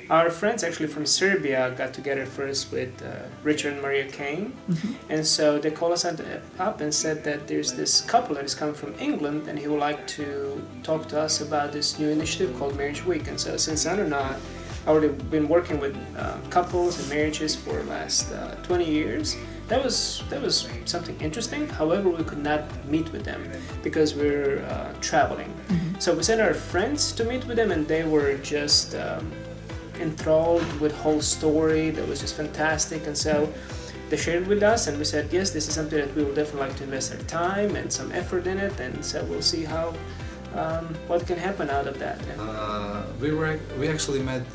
Our friends actually from Serbia got together first with Richard and Maria Kane, and so they called us up and said that there's this couple that is coming from England and he would like to talk to us about this new initiative called Marriage Week. And so since I already been working with couples and marriages for the last 20 years, that was something interesting. However, we could not meet with them because we're traveling. So we sent our friends to meet with them, and they were just enthralled with whole story. That was just fantastic. And so they shared it with us, and we said, yes, this is something that we would definitely like to invest our time and some effort in it, and so we'll see how what can happen out of that. We actually met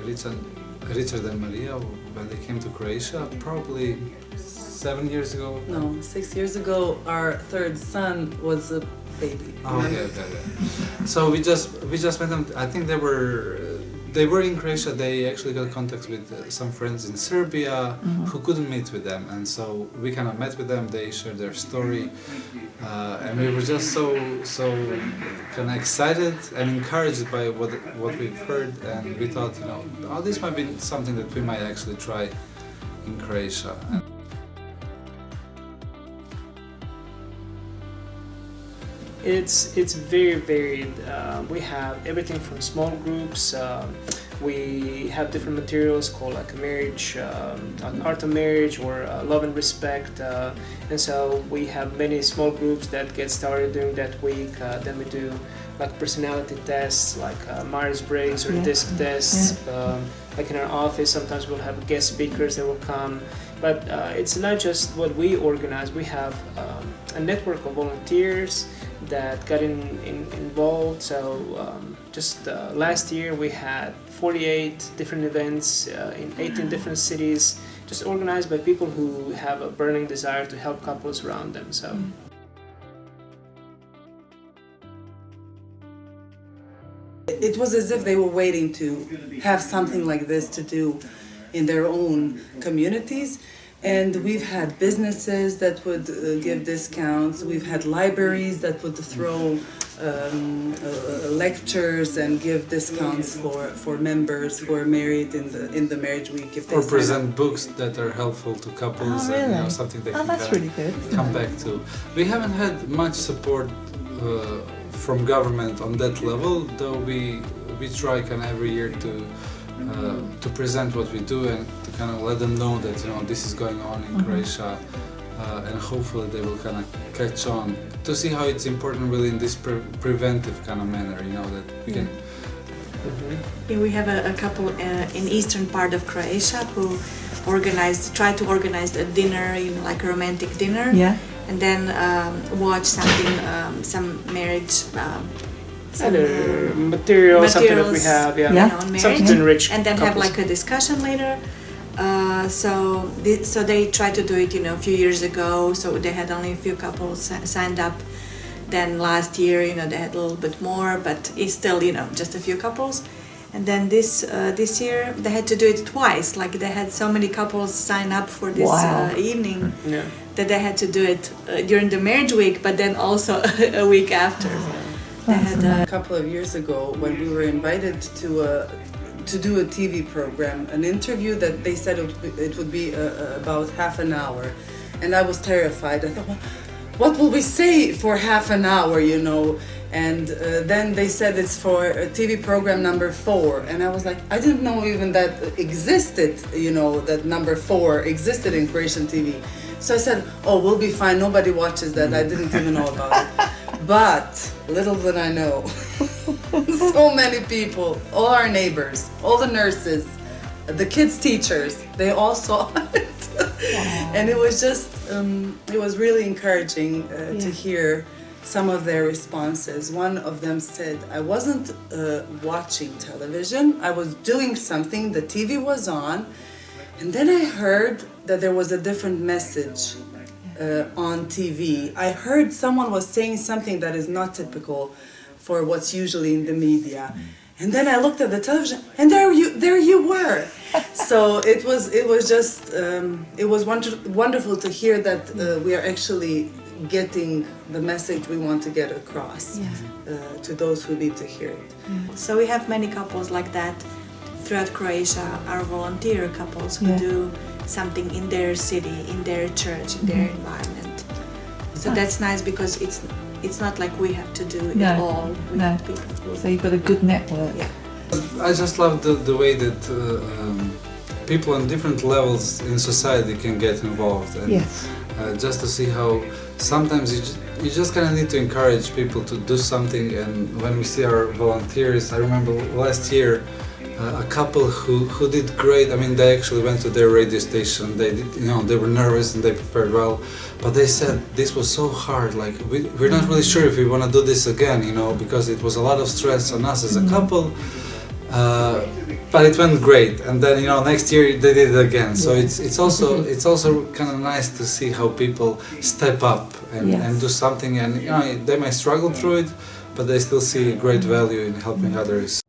Richard and Maria when they came to Croatia probably 7 years ago. No, 6 years ago. Our third son was a baby. Oh, okay. So we just met them. I think they were in Croatia. They actually got contact with some friends in Serbia who couldn't meet with them, and so we kind of met with them. They shared their story, and we were just so kind of excited and encouraged by what we've heard, and we thought, this might be something that we might actually try in Croatia. It's very varied. We have everything from small groups. We have different materials called like a marriage, an art of marriage, or love and respect. And so we have many small groups that get started during that week. Then we do like personality tests, like Myers-Briggs or DISC tests. Like in our office, sometimes we'll have guest speakers that will come. But it's not just what we organize. We have a network of volunteers that got involved. So just last year we had 48 different events in 18 different cities, just organized by people who have a burning desire to help couples around them. So. It was as if they were waiting to have something like this to do in their own communities. And we've had businesses that would give discounts. We've had libraries that would throw lectures and give discounts for members who are married in the marriage week. If they or present books that are helpful to couples, oh, really? and something they can that's really good. come back to. We haven't had much support from government on that level, though we try kind of every year to present what we do and to kind of let them know that this is going on in Croatia, and hopefully they will kind of catch on to see how it's important really in this preventive kind of manner, that we can. We have a couple in eastern part of Croatia who tried to organize a dinner, like a romantic dinner, and then watch something, some marriage. Other materials, something that we have, on marriage, something to enrich and then couples. have like a discussion later. So they tried to do it, a few years ago. So they had only a few couples signed up. Then last year, they had a little bit more, but it's still, just a few couples. And then this year they had to do it twice. Like they had so many couples sign up for this evening that they had to do it during the marriage week, but then also a week after. A couple of years ago, when we were invited to do a TV program, an interview that they said it would be about half an hour, and I was terrified. I thought, well, what will we say for half an hour, And then they said it's for a TV program number 4, and I was like, I didn't know even that existed, that number 4 existed in Croatian TV. So I said, oh, we'll be fine, nobody watches that, I didn't even know about it. But little did I know, so many people, all our neighbors, all the nurses, the kids' teachers, they all saw it. And it was just, it was really encouraging to hear some of their responses. One of them said, I wasn't watching television, I was doing something, the TV was on, and then I heard that there was a different message on TV. I heard someone was saying something that is not typical for what's usually in the media. And then I looked at the television, and there you were. So it was just it was wonderful to hear that we are actually getting the message we want to get across to those who need to hear it. So we have many couples like that throughout Croatia are volunteer couples who do something in their city, in their church, in their environment. So that's nice because it's not like we have to do it all. We have people who, So you've got a good network. Yeah. I just love the way that people on different levels in society can get involved, and Yes. just to see how sometimes you just kind of need to encourage people to do something. And when we see our volunteers, I remember last year a couple who did great. I mean, they actually went to their radio station. They did, they were nervous and they prepared well, but they said this was so hard. Like we're not really sure if we want to do this again, because it was a lot of stress on us as a couple. But it went great, and then next year they did it again. So it's also kind of nice to see how people step up and do something, and they might struggle through it, but they still see great value in helping others